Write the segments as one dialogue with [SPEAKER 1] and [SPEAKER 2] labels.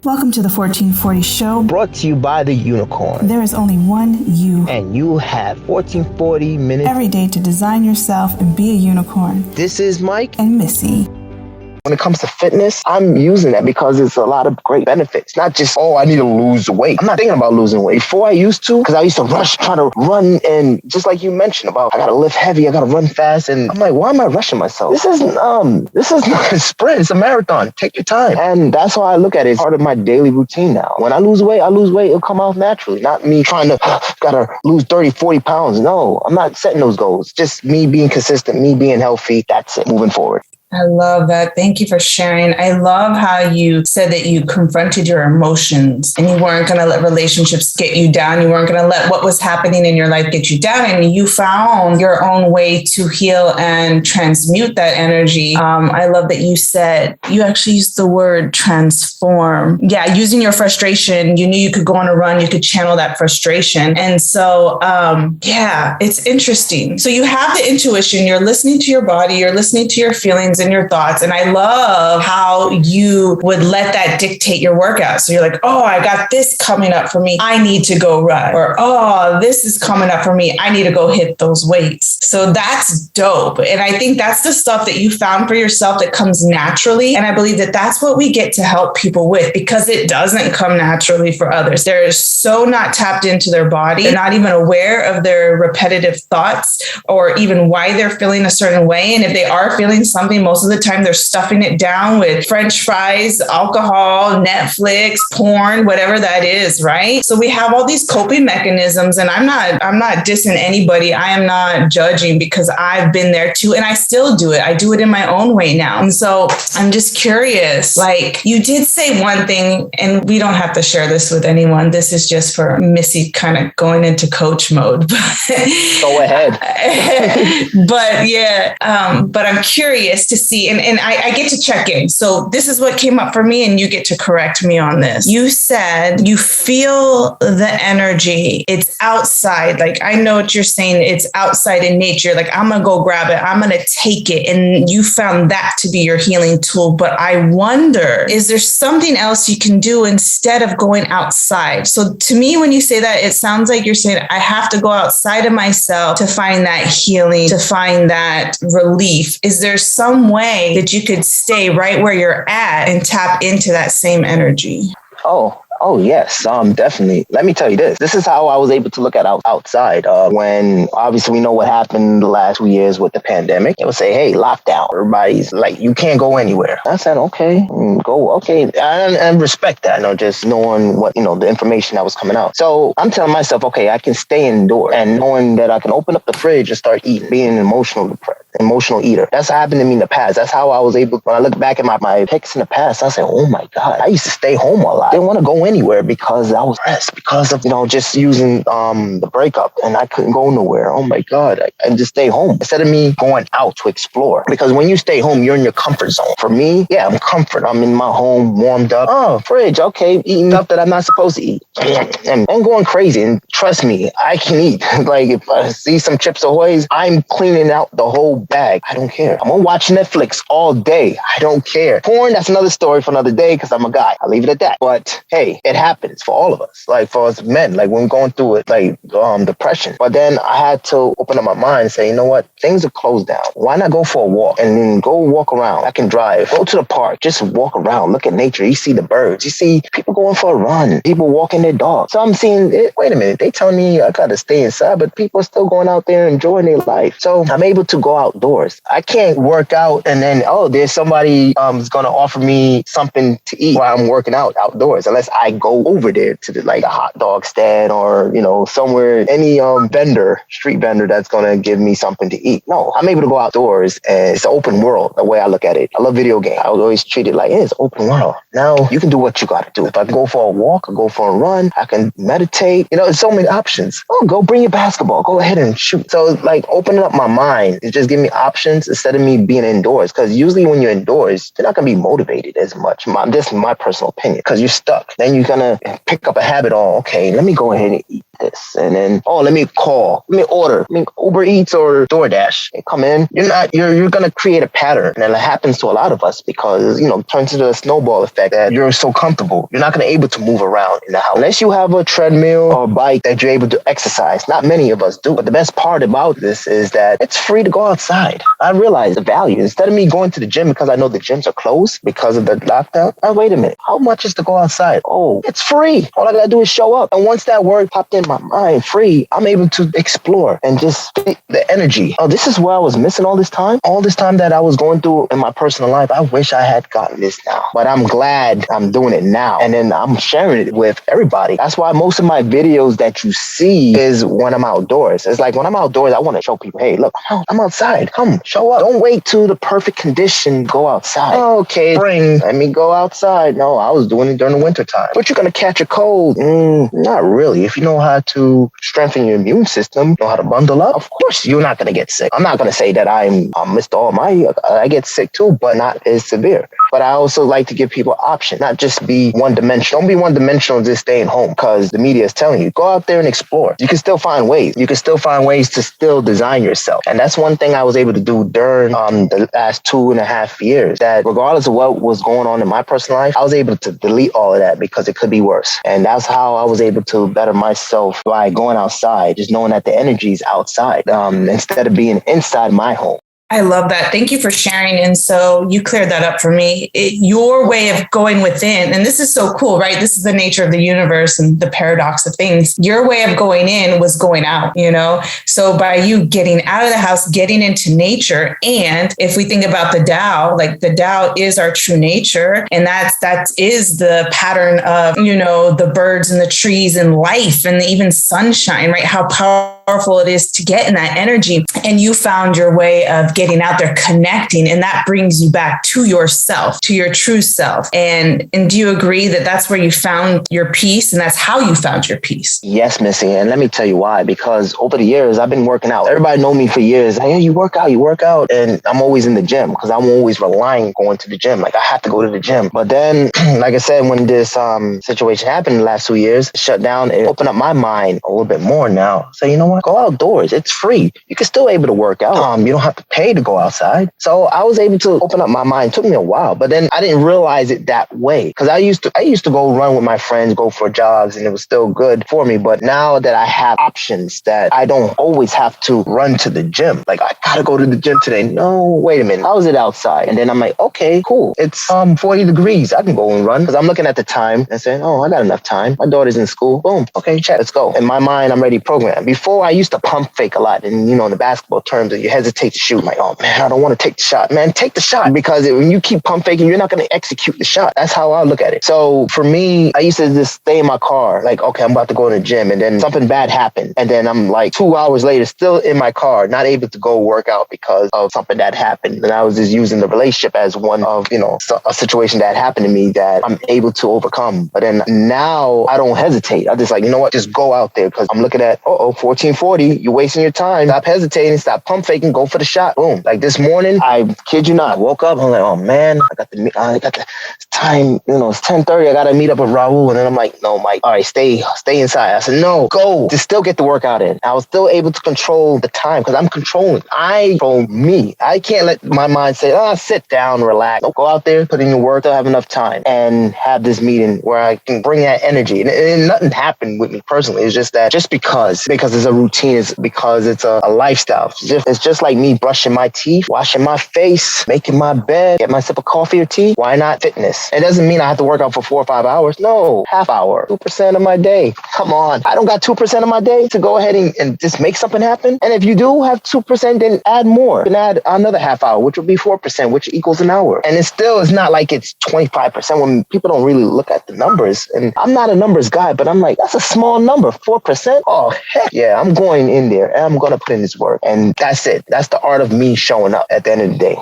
[SPEAKER 1] Welcome to the 1440 Show.
[SPEAKER 2] Brought to you by TheUnikornn.
[SPEAKER 1] There is only one you.
[SPEAKER 2] And you have 1440 minutes
[SPEAKER 1] every day to design yourself and be a unicorn.
[SPEAKER 2] This is Mike
[SPEAKER 1] and Missy.
[SPEAKER 2] When it comes to fitness, I'm using that because it's a lot of great benefits. Not just, I need to lose weight. I'm not thinking about losing weight. Before I used to, because I used to try to run, and just like you mentioned about, I got to lift heavy, I got to run fast, and I'm like, why am I rushing myself? This is not a sprint, it's a marathon. Take your time. And that's how I look at it. It's part of my daily routine now. When I lose weight, it'll come out naturally. Not me trying to, gotta lose 30, 40 pounds. No, I'm not setting those goals. Just me being consistent, me being healthy. That's it, moving forward.
[SPEAKER 3] I love that. Thank you for sharing. I love how you said that you confronted your emotions and you weren't going to let relationships get you down. You weren't going to let what was happening in your life get you down. And you found your own way to heal and transmute that energy. I love that you said, you actually used the word transform. Yeah, using your frustration, you knew you could go on a run, you could channel that frustration. And so, it's interesting. So you have the intuition, you're listening to your body, you're listening to your feelings and your thoughts. And I love how you would let that dictate your workout. So you're like, I got this coming up for me, I need to go run. Or, this is coming up for me, I need to go hit those weights. So that's dope. And I think that's the stuff that you found for yourself that comes naturally. And I believe that that's what we get to help people with, because it doesn't come naturally for others. They're so not tapped into their body. They're not even aware of their repetitive thoughts or even why they're feeling a certain way. And if they are feeling something, most of the time they're stuffing it down with French fries, alcohol, Netflix, porn, whatever that is, right? So we have all these coping mechanisms, and I'm not dissing anybody. I am not judging, because I've been there too, and I still do it. I do it in my own way now. And so I'm just curious, like, you did say one thing, and we don't have to share this with anyone. This is just for Missy kind of going into coach mode.
[SPEAKER 2] Go ahead.
[SPEAKER 3] But I'm curious to see, and I get to check in. So this is what came up for me, and you get to correct me on this. You said you feel the energy. It's outside. Like, I know what you're saying. It's outside in nature. Like, I'm going to go grab it. I'm going to take it. And you found that to be your healing tool. But I wonder, is there something else you can do instead of going outside? So to me, when you say that, it sounds like you're saying, I have to go outside of myself to find that healing, to find that relief. Is there some way that you could stay right where you're at and tap into that same energy?
[SPEAKER 2] Oh, yes, definitely. Let me tell you this. This is how I was able to look at outside. When obviously we know what happened the last 2 years with the pandemic. It would say, hey, lockdown. Everybody's like, you can't go anywhere. I said, okay, go. Okay. And respect that, just knowing what, the information that was coming out. So I'm telling myself, okay, I can stay indoors, and knowing that I can open up the fridge and start eating, being an emotional eater. That's what happened to me in the past. That's how I was able, when I look back at my pics in the past, I said, oh my God, I used to stay home a lot. I didn't want to go anywhere because I was stressed because of, just using the breakup, and I couldn't go nowhere. Oh my God, I just stay home instead of me going out to explore. Because when you stay home, you're in your comfort zone. For me, I'm comfort. I'm in my home, warmed up. Oh, fridge, okay, eating stuff that I'm not supposed to eat. And I'm going crazy. And trust me, I can eat. Like, if I see some Chips Ahoy's, I'm cleaning out the whole bag. I don't care. I'm gonna watch Netflix all day. I don't care. Porn, that's another story for another day, because I'm a guy. I'll leave it at that. But hey, it happens for all of us. Like, for us men, like when we're going through it, like depression. But then I had to open up my mind and say, you know what? Things are closed down. Why not go for a walk and then go walk around? I can drive. Go to the park. Just walk around. Look at nature. You see the birds. You see people going for a run. People walking their dogs. So I'm seeing it. Wait a minute. They telling me I gotta stay inside, but people are still going out there enjoying their life. So I'm able to go outdoors. I can't work out and then, there's somebody is going to offer me something to eat while I'm working out outdoors, unless I go over there to a hot dog stand or, somewhere, any street vendor that's going to give me something to eat. No, I'm able to go outdoors, and it's an open world, the way I look at it. I love video games. I always treat it like, it's open world. Now you can do what you got to do. If I go for a walk, I go for a run, I can meditate. There's so many options. Go bring your basketball. Go ahead and shoot. So opening up my mind, it just give me options instead of me being indoors. Because usually when you're indoors, you're not going to be motivated as much. This is my personal opinion. Because you're stuck. Then you're going to pick up a habit on, okay, let me go ahead and eat. this? And then, let me order. Uber Eats or DoorDash. They come in. You're going to create a pattern. And it happens to a lot of us because, it turns into a snowball effect that you're so comfortable. You're not going to be able to move around in the house. Unless you have a treadmill or a bike that you're able to exercise. Not many of us do. But the best part about this is that it's free to go outside. I realize the value. Instead of me going to the gym because I know the gyms are closed because of the lockdown, wait a minute. How much is to go outside? Oh, it's free. All I got to do is show up. And once that word popped in my mind, free, I'm able to explore and just feel the energy. Oh, this is where I was missing all this time. All this time that I was going through in my personal life. I wish I had gotten this now. But I'm glad I'm doing it now. And then I'm sharing it with everybody. That's why most of my videos that you see is when I'm outdoors. It's like when I'm outdoors, I want to show people, hey, look, I'm outside. Come, show up. Don't wait till the perfect condition. Go outside. Okay, spring, let me go outside. No, I was doing it during the winter time. But you're going to catch a cold. Not really. If you know how to strengthen your immune system, know how to bundle up, of course you're not going to get sick. I'm not going to say that I'm Mr. Almighty. I get sick too, but not as severe. But I also like to give people options, not just be one-dimensional. Don't be one-dimensional just staying home because the media is telling you. Go out there and explore. You can still find ways. You can still find ways to still design yourself. And that's one thing I was able to do during the last 2.5 years, that regardless of what was going on in my personal life, I was able to delete all of that because it could be worse. And that's how I was able to better myself by going outside, just knowing that the energy is outside instead of being inside my home.
[SPEAKER 3] I love that. Thank you for sharing. And so you cleared that up for me. Your way of going within, and this is so cool, right? This is the nature of the universe and the paradox of things. Your way of going in was going out, So by you getting out of the house, getting into nature, and if we think about the Tao, like the Tao is our true nature, and that is the pattern of, the birds and the trees and life and even sunshine, right? How powerful it is to get in that energy. And you found your way of getting out there, connecting, and that brings you back to yourself, to your true self. And do you agree that that's where you found your peace, and that's how you found your peace?
[SPEAKER 2] Yes, Missy. And let me tell you why. Because over the years, I've been working out. Everybody know me for years. Hey, you work out. And I'm always in the gym because I'm always relying on going to the gym. Like I have to go to the gym. But then, like I said, when this situation happened in the last 2 years, shut down, it opened up my mind a little bit more now. So you know what? Go outdoors. It's free. You can still able to work out. You don't have to pay to go outside. So I was able to open up my mind. It took me a while, but then I didn't realize it that way. Because I used to go run with my friends, go for jogs, and it was still good for me. But now that I have options that I don't always have to run to the gym. Like I gotta go to the gym today. No, wait a minute. How is it outside? And then I'm like, okay, cool. It's 40 degrees. I can go and run because I'm looking at the time and saying, oh, I got enough time. My daughter's in school. Boom. Okay, check. Let's go. In my mind, I'm already programmed. Before I used to pump fake a lot. And in the basketball terms, you hesitate to shoot. Like, oh man, I don't want to take the shot. Man, take the shot. Because when you keep pump faking, you're not going to execute the shot. That's how I look at it. So for me, I used to just stay in my car. Like, okay, I'm about to go to the gym. And then something bad happened. And then I'm like 2 hours later, still in my car, not able to go work out because of something that happened. And I was just using the relationship as one of, a situation that happened to me that I'm able to overcome. But then now I don't hesitate. I just like, you know what? Just go out there because I'm looking at, 1440. You're wasting your time. Stop hesitating. Stop pump faking. Go for the shot. Boom. Like this morning, I kid you not, woke up. I'm like, oh man, I got the time. It's 10:30. I got to meet up with Raul. And then I'm like, no, Mike. All right, stay inside. I said, no, go. To still get the workout in. I was still able to control the time because I'm controlling. I control me. I can't let my mind say, sit down, relax. No, go out there, put in your work. Still have enough time and have this meeting where I can bring that energy. And nothing happened with me personally. It's just that because it's a routine, it's because it's a lifestyle. It's just like me brushing my teeth, washing my face, making my bed, get my sip of coffee or tea. Why not fitness? It doesn't mean I have to work out for 4 or 5 hours. No, half hour, 2% of my day. Come on. I don't got 2% of my day to go ahead and just make something happen. And if you do have 2%, then add more. You can add another half hour, which would be 4%, which equals an hour. And it's not like it's 25% when people don't really look at the numbers. And I'm not a numbers guy, but I'm like, that's a small number, 4%. Oh, heck yeah, I'm going in there and I'm going to put in this work. And that's it. That's the art of me showing up at the end of the day.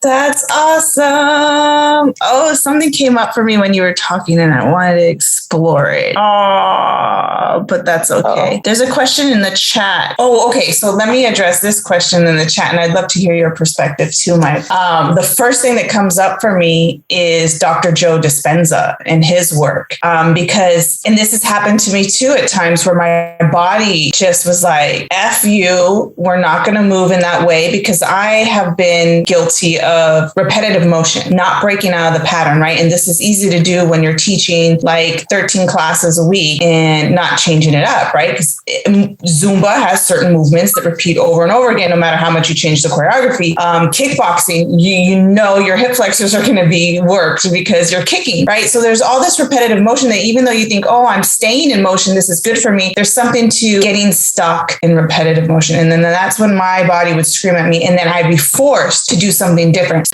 [SPEAKER 3] That's awesome. Oh, something came up for me when you were talking and I wanted to explain explore it. Oh, but that's okay. There's a question in the chat. Oh, okay. So let me address this question in the chat, and I'd love to hear your perspective too, Mike. The first thing that comes up for me is Dr. Joe Dispenza and his work, because, and this has happened to me too at times where my body just was like, F you, we're not going to move in that way, because I have been guilty of repetitive motion, not breaking out of the pattern, right? And this is easy to do when you're teaching like 13 classes a week and not changing it up, right? Because Zumba has certain movements that repeat over and over again, no matter how much you change the choreography. Kickboxing, you know your hip flexors are going to be worked because you're kicking, right? So there's all this repetitive motion that even though you think, oh, I'm staying in motion, this is good for me, there's something to getting stuck in repetitive motion. And then that's when my body would scream at me, and then I'd be forced to do something different.